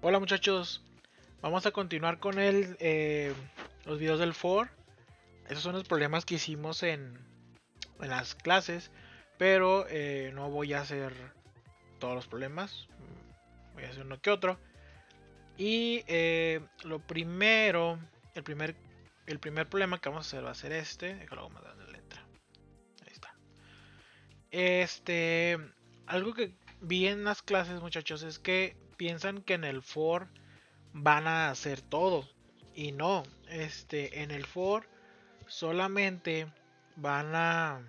Hola muchachos, vamos a continuar con los videos del for. Esos son los problemas que hicimos en las clases, pero no voy a hacer todos los problemas, voy a hacer uno que otro. Y lo primero, el primer problema que vamos a hacer va a ser este. Déjalo más grande la letra. Ahí está. Algo que vi en las clases, muchachos, es que piensan que en el for van a hacer todo. Y no, en el for solamente van a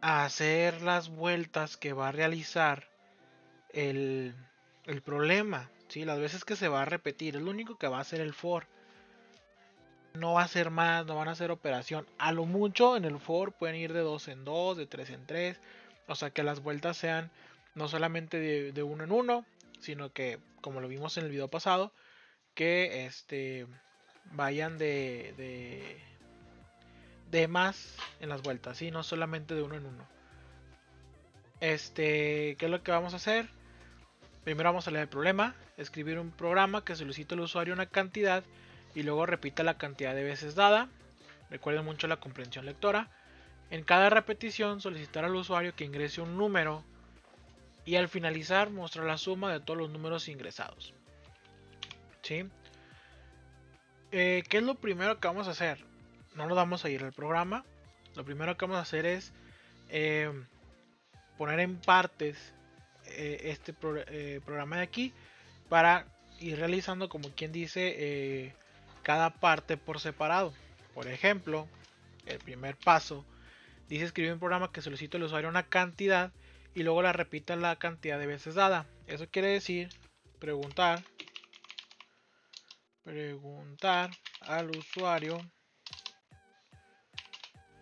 hacer las vueltas que va a realizar el, el problema. ¿Sí? Las veces que se va a repetir, es lo único que va a hacer el for. No va a ser más, no van a hacer operación. A lo mucho en el for pueden ir de 2 en 2, de 3 en 3. O sea que las vueltas sean no solamente de 1 en 1, sino que, como lo vimos en el video pasado, que vayan de más en las vueltas, ¿sí? No solamente de uno en uno. ¿Qué es lo que vamos a hacer? Primero vamos a leer el problema, escribir un programa que solicite al usuario una cantidad y luego repita la cantidad de veces dada. Recuerden mucho la comprensión lectora. En cada repetición solicitar al usuario que ingrese un número y al finalizar mostrar la suma de todos los números ingresados. ¿Sí? ¿Qué es lo primero que vamos a hacer? No nos vamos a ir al programa. Lo primero que vamos a hacer es eh, poner en partes programa de aquí para ir realizando, como quien dice, cada parte por separado. Por ejemplo, el primer paso dice escribir un programa que solicita al usuario una cantidad y luego la repita la cantidad de veces dada. Eso quiere decir preguntar al usuario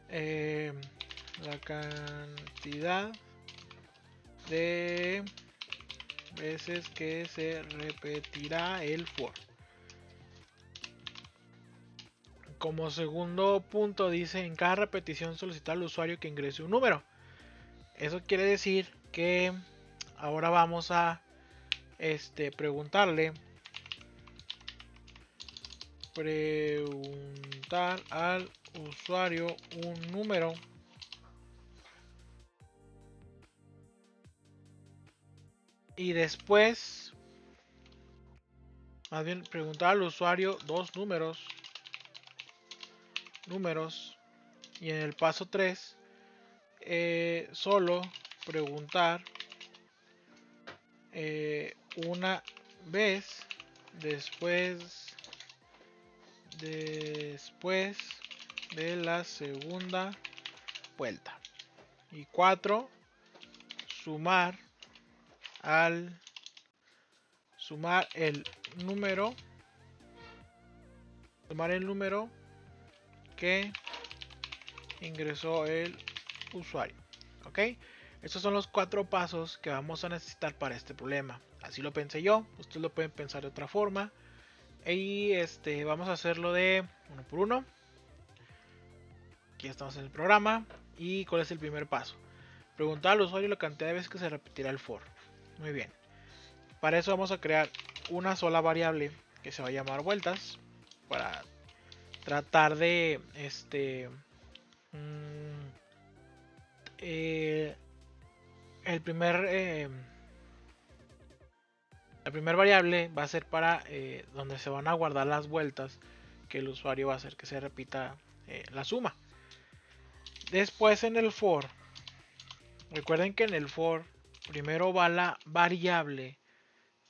eh, la cantidad de veces que se repetirá el for. Como segundo punto dice en cada repetición solicitar al usuario que ingrese un número. Eso quiere decir que ahora vamos a preguntar al usuario un número y después, más bien preguntar al usuario dos números y en el paso 3 solo preguntar una vez después de la segunda vuelta. Y 4 sumar al sumar el número que ingresó el usuario. Ok, estos son los 4 pasos que vamos a necesitar para este problema. Así lo pensé yo, ustedes lo pueden pensar de otra forma. Y vamos a hacerlo de uno por uno. Aquí estamos en el programa. ¿Y cuál es el primer paso? Preguntar al usuario la cantidad de veces que se repetirá el for. Muy bien. Para eso vamos a crear una sola variable que se va a llamar vueltas. Para tratar de eh, el primer la primera variable va a ser para donde se van a guardar las vueltas que el usuario va a hacer que se repita la suma. Después en el for, recuerden que en el for primero va la variable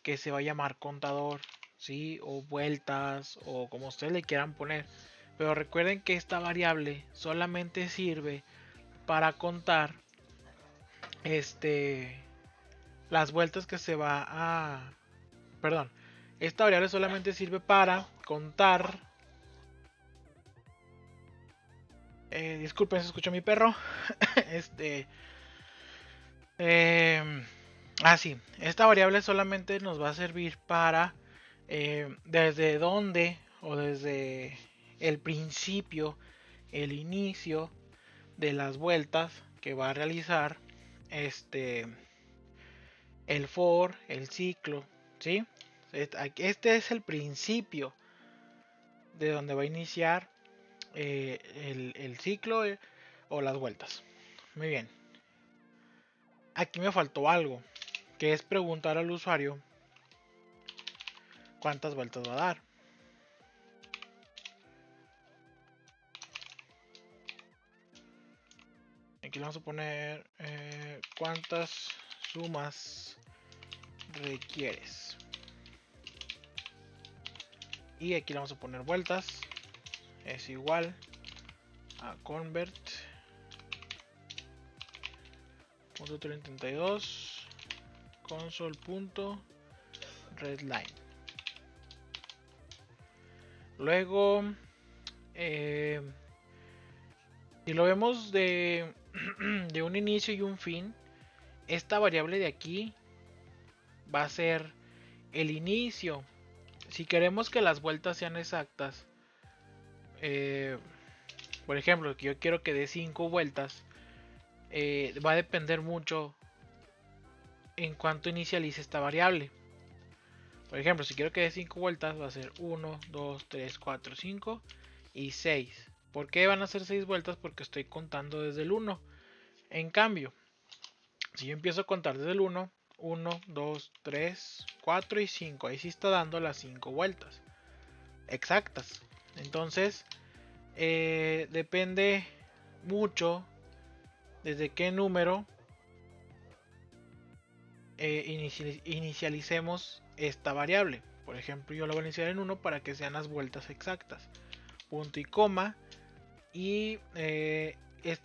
que se va a llamar contador, ¿sí? O vueltas o como ustedes le quieran poner. Pero recuerden que esta variable solamente sirve para contar las vueltas que se va a... Perdón, esta variable solamente sirve para contar... disculpen, se escuchó mi perro. este... Eh, sí, esta variable solamente nos va a servir para desde dónde o desde el principio, el inicio de las vueltas que va a realizar el for, el ciclo, ¿sí? Este es el principio de donde va a iniciar el ciclo o las vueltas. Muy bien. Aquí me faltó algo, que es preguntar al usuario cuántas vueltas va a dar. Aquí le vamos a poner cuántas sumas requieres. Y aquí le vamos a poner vueltas. Es igual a convert.32 console.readline. Luego, si lo vemos de un inicio y un fin, esta variable de aquí va a ser el inicio. Si queremos que las vueltas sean exactas, por ejemplo, que yo quiero que dé 5 vueltas, va a depender mucho en cuanto inicialice esta variable. Por ejemplo, si quiero que dé 5 vueltas, va a ser 1, 2, 3, 4, 5 y 6. ¿Por qué van a ser 6 vueltas? Porque estoy contando desde el 1. En cambio, si yo empiezo a contar desde el 1, 1, 2, 3, 4 y 5, ahí sí está dando las 5 vueltas exactas. Entonces, depende mucho desde qué número inicialicemos esta variable. Por ejemplo, yo lo voy a iniciar en 1 para que sean las vueltas exactas. Punto y coma. Y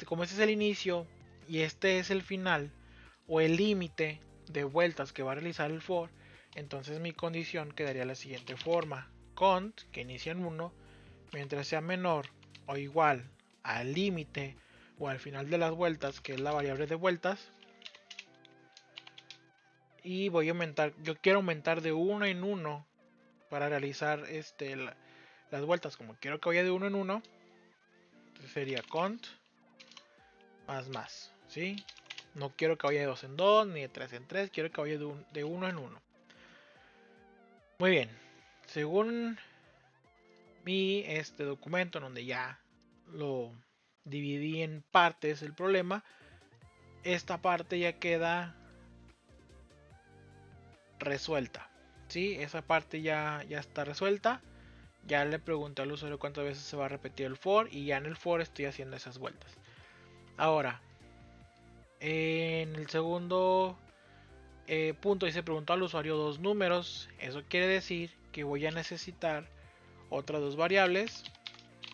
como este es el inicio y este es el final o el límite de vueltas que va a realizar el for, entonces mi condición quedaría de la siguiente forma: cont, que inicia en 1, mientras sea menor o igual al límite o al final de las vueltas, que es la variable de vueltas. Y voy a aumentar, yo quiero aumentar de 1 en 1 para realizar las vueltas. Como quiero que vaya de 1 en 1, entonces sería cont más, ¿sí? No quiero que vaya de 2 en 2 ni de 3 en 3, quiero que vaya de 1 en 1. Muy bien, según mi documento, donde ya lo dividí en partes el problema, esta parte ya queda resuelta, ¿sí? Esa parte ya está resuelta. Ya le pregunté al usuario cuántas veces se va a repetir el for y ya en el for estoy haciendo esas vueltas. Ahora, en el segundo punto dice preguntó al usuario 2 números. Eso quiere decir que voy a necesitar otras dos variables.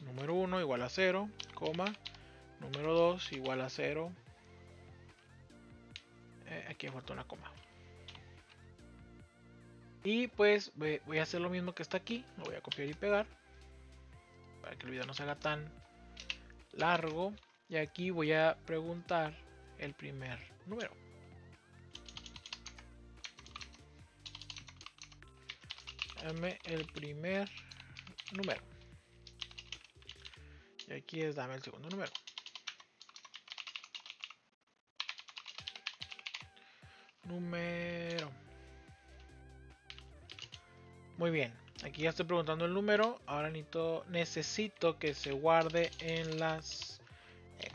Número 1 igual a 0, número 2 igual a 0. Aquí me falta una coma. Y pues voy a hacer lo mismo que está aquí. Lo voy a copiar y pegar para que el video no se haga tan largo. Y aquí voy a preguntar el primer número. Dame el primer número. Y aquí es dame el segundo número. Muy bien. Aquí ya estoy preguntando el número. Ahora necesito que se guarde en las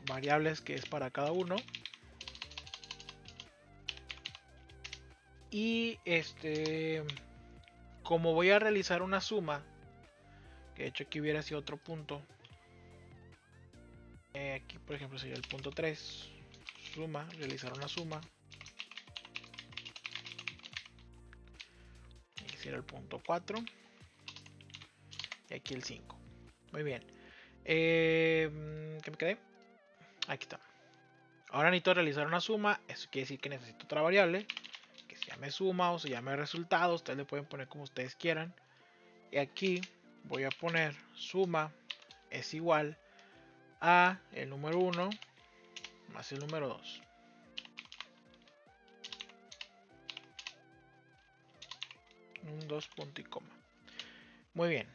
variables que es para cada uno. Y como voy a realizar una suma, que de hecho aquí hubiera sido otro punto. Aquí por ejemplo sería el punto 3. Suma, realizar una suma. Aquí sería el punto 4. Y aquí el 5. Muy bien. ¿Qué me quedé? Aquí está. Ahora necesito realizar una suma. Eso quiere decir que necesito otra variable que se llame suma o se llame resultado. Ustedes le pueden poner como ustedes quieran. Y aquí voy a poner suma es igual a el número 1 más el número 2. Un 2 punto y coma. Muy bien.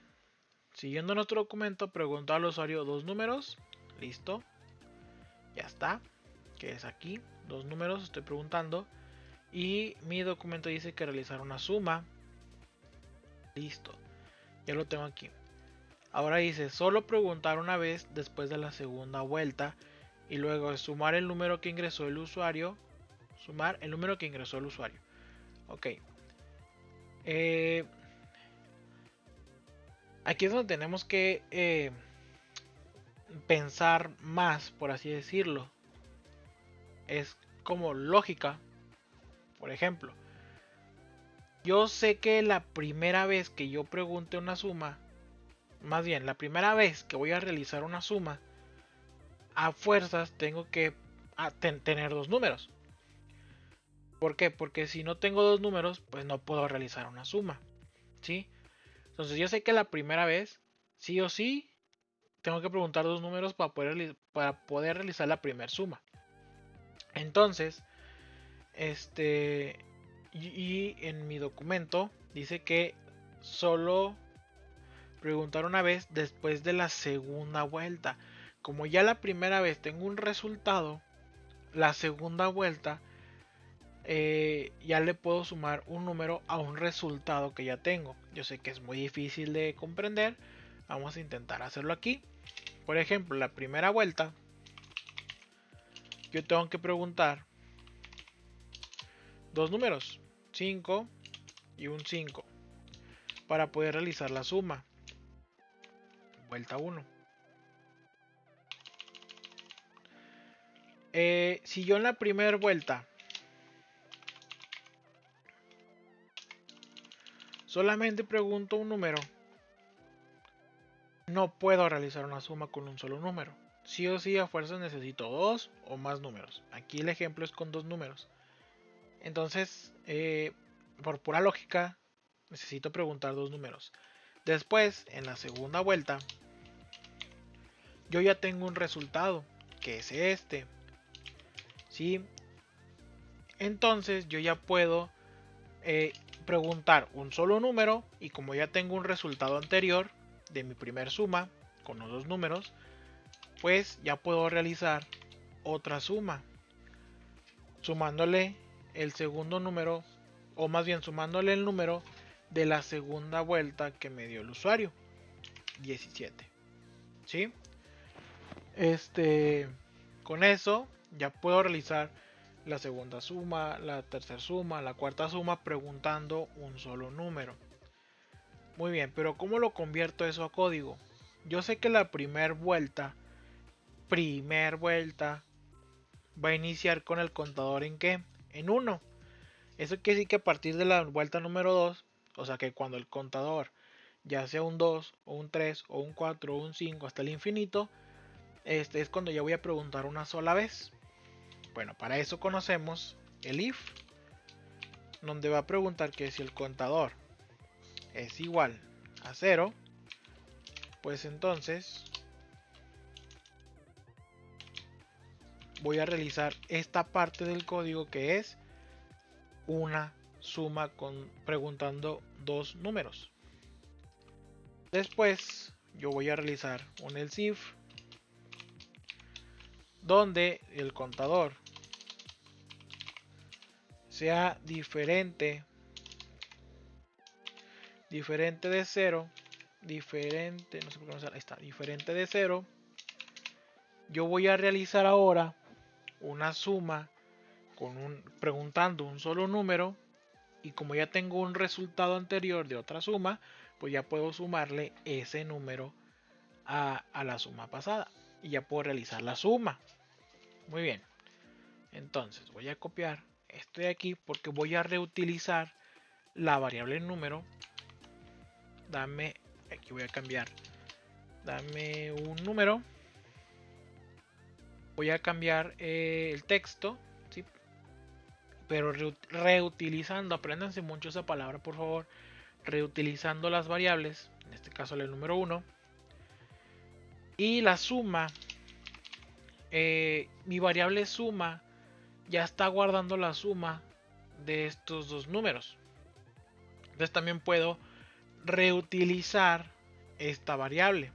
Siguiendo nuestro documento, pregunto al usuario dos números. Listo. Ya está. Que es aquí. Dos números. Estoy preguntando. Y mi documento dice que realizar una suma Listo, ya lo tengo aquí. Ahora dice, solo preguntar una vez después de la segunda vuelta. Y luego sumar el número que ingresó el usuario. Sumar el número que ingresó el usuario. Ok. Aquí es donde tenemos que pensar más, por así decirlo. Es como lógica. Por ejemplo, yo sé que la primera vez que yo pregunte una suma, más bien la primera vez que voy a realizar una suma, a fuerzas tengo que tener dos números. ¿Por qué? Porque si no tengo dos números, pues no puedo realizar una suma. ¿Sí? Entonces yo sé que la primera vez, sí o sí, tengo que preguntar dos números para poder realizar la primera suma. Entonces, y en mi documento dice que solo preguntar una vez después de la segunda vuelta. Como ya la primera vez tengo un resultado, la segunda vuelta ya le puedo sumar un número a un resultado que ya tengo. Yo sé que es muy difícil de comprender. Vamos a intentar hacerlo aquí. Por ejemplo, la primera vuelta, yo tengo que preguntar dos números, 5 y un 5, para poder realizar la suma. Vuelta 1. Si yo en la primera vuelta solamente pregunto un número, no puedo realizar una suma con un solo número. Sí o sí a fuerza necesito dos o más números. Aquí el ejemplo es con dos números. Entonces, por pura lógica, necesito preguntar dos números. Después, en la segunda vuelta, yo ya tengo un resultado, que es este. ¿Sí? Entonces, yo ya puedo preguntar un solo número, y como ya tengo un resultado anterior de mi primer suma con los dos números, pues ya puedo realizar otra suma, sumándole el segundo número, o más bien sumándole el número de la segunda vuelta que me dio el usuario, 17. ¿Sí? Con eso ya puedo realizar la segunda suma, la tercera suma, la cuarta suma preguntando un solo número. Muy bien, pero ¿cómo lo convierto eso a código? Yo sé que la primera vuelta va a iniciar con el contador ¿en qué? En 1. Eso quiere decir que a partir de la vuelta número 2, o sea que cuando el contador ya sea un 2 o un 3 o un 4 o un 5 hasta el infinito, es cuando ya voy a preguntar una sola vez. Bueno, para eso conocemos el if, donde va a preguntar que si el contador es igual a 0, pues entonces voy a realizar esta parte del código que es una suma preguntando dos números. Después yo voy a realizar un else if donde el contador sea diferente de 0, diferente, no sé por qué no sale, ahí está, diferente de 0. Yo voy a realizar ahora una suma preguntando un solo número, y como ya tengo un resultado anterior de otra suma, pues ya puedo sumarle ese número a la suma pasada y ya puedo realizar la suma. Muy bien, entonces voy a copiar esto de aquí porque voy a reutilizar la variable número. Aquí voy a cambiar, dame un número, voy a cambiar el texto, ¿sí? Pero reutilizando, apréndanse mucho esa palabra por favor, reutilizando las variables, en este caso el número 1, y la suma, mi variable suma ya está guardando la suma de estos dos números. Entonces también puedo reutilizar esta variable.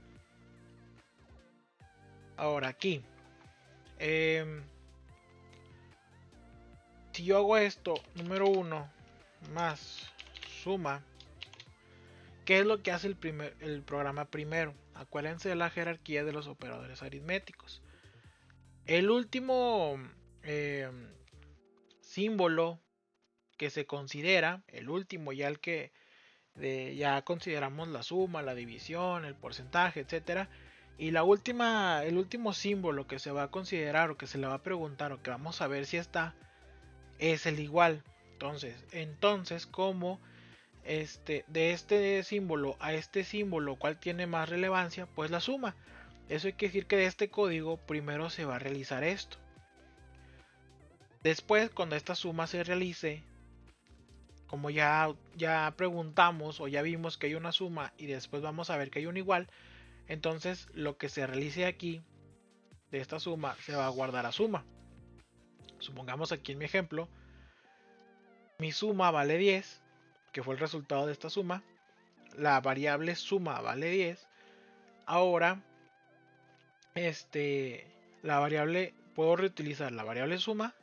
Ahora aquí, si yo hago esto, número 1 más suma, ¿Qué es lo que hace el programa primero? Acuérdense de la jerarquía de los operadores aritméticos. El último eh, símbolo que se considera, el último ya el que ya consideramos la suma, la división, el porcentaje, etcétera. Y el último símbolo que se va a considerar o que se le va a preguntar o que vamos a ver si está, es el igual. Entonces, como de este símbolo a este símbolo, ¿cuál tiene más relevancia? Pues la suma. Eso quiere decir que de este código primero se va a realizar esto. Después, cuando esta suma se realice, como ya preguntamos o ya vimos que hay una suma y después vamos a ver que hay un igual, entonces lo que se realice aquí de esta suma se va a guardar a suma. Supongamos aquí en mi ejemplo, mi suma vale 10, que fue el resultado de esta suma. La variable suma vale 10. Ahora, la variable, puedo reutilizar la variable suma,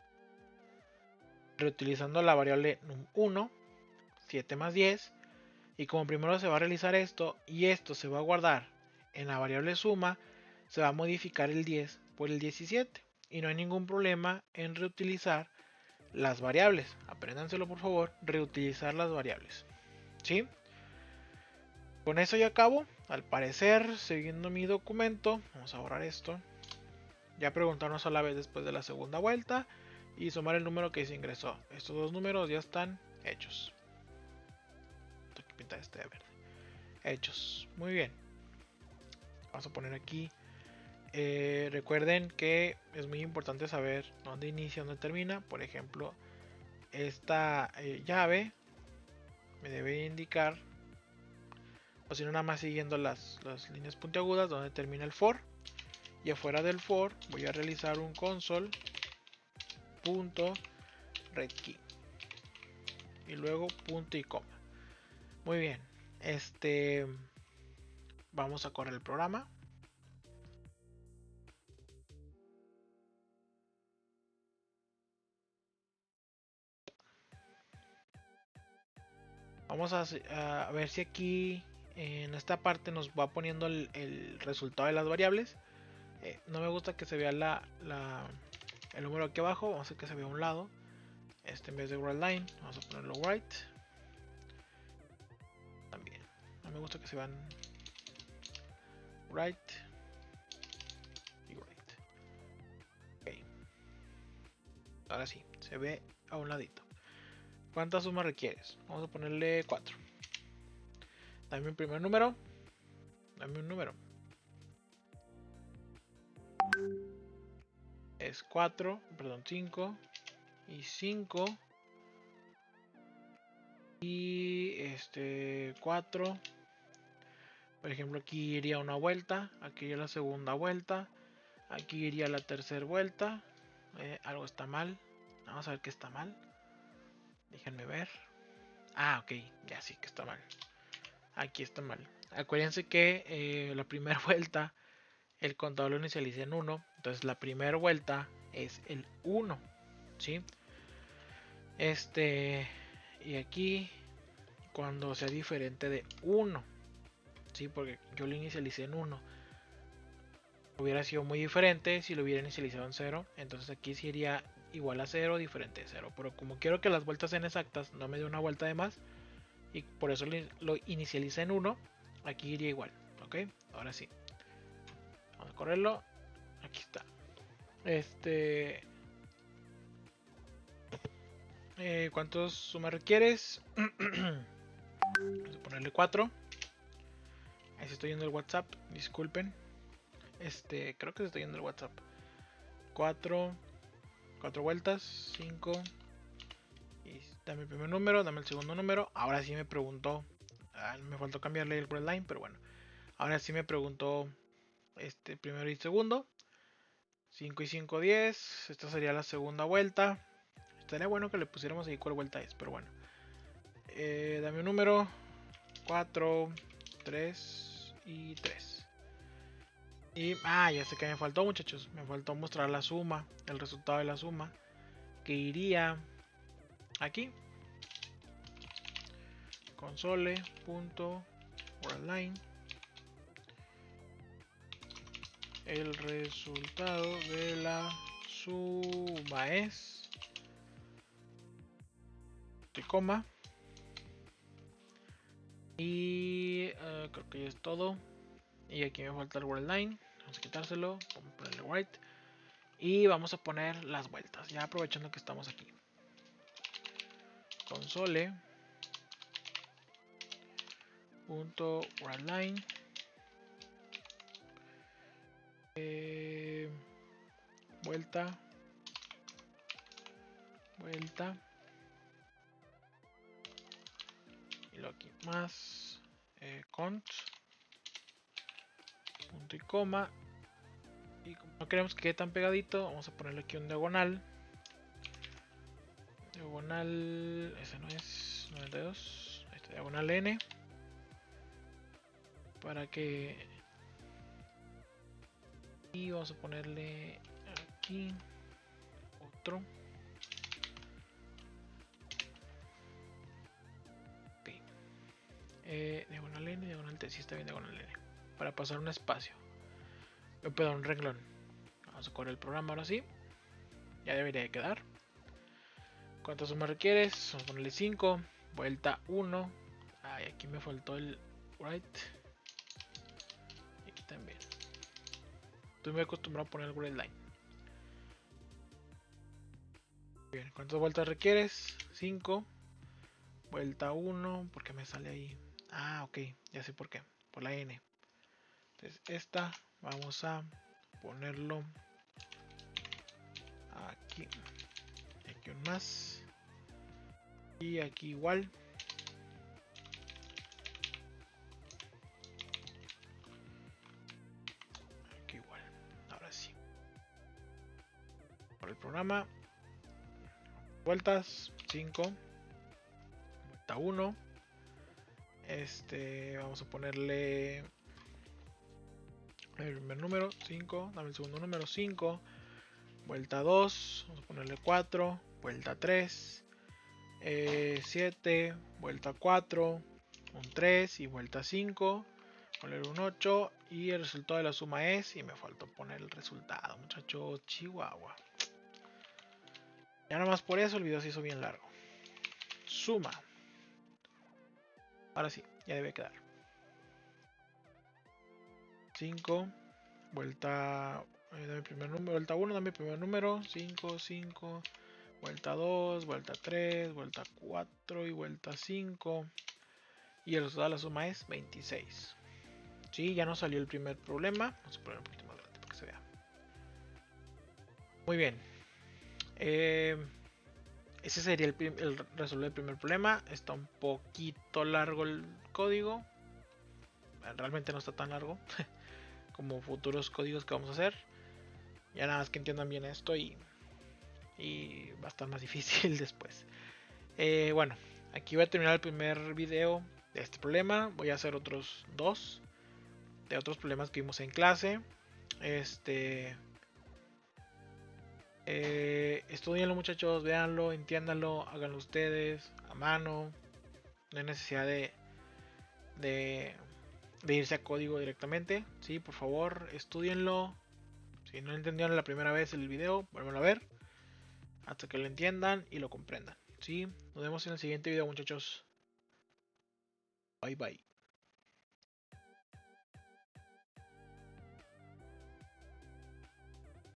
reutilizando la variable num1, 7 más 10. Y como primero se va a realizar esto y esto se va a guardar en la variable suma, se va a modificar el 10 por el 17. Y no hay ningún problema en reutilizar las variables. Apréndanselo por favor, reutilizar las variables. ¿Sí? Con eso ya acabo. Al parecer, siguiendo mi documento, vamos a borrar esto. Ya preguntarnos a la vez después de la segunda vuelta y sumar el número que se ingresó. Estos dos números ya están hechos. Tengo que pintar este de verde. Hechos. Muy bien. Vamos a poner aquí. Recuerden que es muy importante saber dónde inicia, dónde termina. Por ejemplo, esta llave me debe indicar, o si no, nada más siguiendo las líneas puntiagudas, donde termina el for. Y afuera del for voy a realizar un console.readKey y luego punto y coma. Muy bien, vamos a correr el programa. Vamos a ver si aquí en esta parte nos va poniendo el resultado de las variables. No me gusta que se vea el número aquí abajo. Vamos a hacer que se vea a un lado. En vez de writeLine, vamos a ponerlo write. También. No me gusta que se vean write y write. Ok. Ahora sí, se ve a un ladito. ¿Cuántas sumas requieres? Vamos a ponerle 4. Dame un primer número. Dame un número. Es 4, perdón, 5 y 5 y 4. Por ejemplo, aquí iría una vuelta, aquí iría la segunda vuelta, aquí iría la tercera vuelta. Algo está mal. Vamos a ver qué está mal. Déjenme ver. Ah, ok, ya sí que está mal. Aquí está mal. Acuérdense que la primera vuelta el contador lo inicializa en 1. Entonces la primera vuelta es el 1. ¿Sí? Y aquí cuando sea diferente de 1. ¿Sí? Porque yo lo inicialicé en 1. Hubiera sido muy diferente si lo hubiera inicializado en 0. Entonces aquí sería igual a 0, diferente de 0. Pero como quiero que las vueltas sean exactas, no me dé una vuelta de más. Y por eso lo inicialicé en 1. Aquí iría igual. ¿Ok? Ahora sí. Vamos a correrlo. Aquí está. ¿Cuántos sumas requieres? Vamos a ponerle 4. Ahí se estoy yendo el WhatsApp. Disculpen. Creo que se está yendo el WhatsApp. 4 vueltas. 5. Y dame el primer número. Dame el segundo número. Ahora sí me preguntó. Me faltó cambiarle el red line. Pero bueno. Ahora sí me preguntó. Primero y segundo. 5 y 5, 10. Esta sería la segunda vuelta. Estaría bueno que le pusiéramos ahí cuál vuelta es. Pero bueno. Dame un número. 4, 3 y 3. Y ya sé que me faltó, muchachos. Me faltó mostrar la suma, el resultado de la suma, que iría aquí. Console.readKey. WorldLine. El resultado de la suma es coma. Y creo que ya es todo. Y aquí me falta el WorldLine. Vamos a quitárselo. Vamos a ponerle white. Y vamos a poner las vueltas. Ya aprovechando que estamos aquí. Console. .WorldLine. Vuelta. Vuelta. Y luego aquí más. Cont. Punto y coma. Y como no queremos que quede tan pegadito, vamos a ponerle aquí un diagonal. Diagonal. Ese no es 92. Este diagonal N. Para que. Y vamos a ponerle aquí otro. Okay. Diagonal N, diagonal T. Sí, está bien, diagonal N. Para pasar un espacio. Perdón, un renglón. Vamos a correr el programa ahora sí. Ya debería de quedar. ¿Cuánta suma requieres? Vamos a ponerle 5. Vuelta 1. Ay, aquí me faltó el right. Y aquí también. Estoy muy acostumbrado a poner el WorldLine. Bien, ¿cuántas vueltas requieres? 5. Vuelta 1. ¿Por qué me sale ahí? Ah, ok. Ya sé por qué. Por la N. Entonces esta vamos a ponerlo aquí. Aquí un más. Y aquí igual. Aquí igual. Ahora sí. Por el programa. Vueltas. 5. Vuelta 1. Vamos a ponerle el primer número 5. Dame el segundo número 5. Vuelta 2. Vamos a ponerle 4. Vuelta 3. 7. Vuelta 4. Un 3 y vuelta 5. Poner un 8 y el resultado de la suma es, y me faltó poner el resultado, muchachos, chihuahua. Ya nomás por eso el video se hizo bien largo. Suma. Ahora sí, ya debe quedar. 5. Vuelta. Dame primer número. Vuelta 1, dame primer número. 5, 5. Vuelta 2, vuelta 3, vuelta 4 y vuelta 5. Y el resultado de la suma es 26. Sí, ya no salió el primer problema. Vamos a poner un poquito más grande para que se vea. Muy bien. Ese sería el resolver el primer problema. Está un poquito largo el código. Realmente no está tan largo como futuros códigos que vamos a hacer. Ya nada más que entiendan bien esto y va a estar más difícil después. Bueno, aquí voy a terminar el primer video de este problema. Voy a hacer otros dos de otros problemas que vimos en clase. Estudienlo, muchachos, véanlo, entiéndanlo, háganlo ustedes a mano. No hay necesidad de irse a código directamente. Sí, por favor, estudienlo. Si no entendieron la primera vez el video, vuelvan a ver hasta que lo entiendan y lo comprendan. Sí, nos vemos en el siguiente video, muchachos. Bye bye.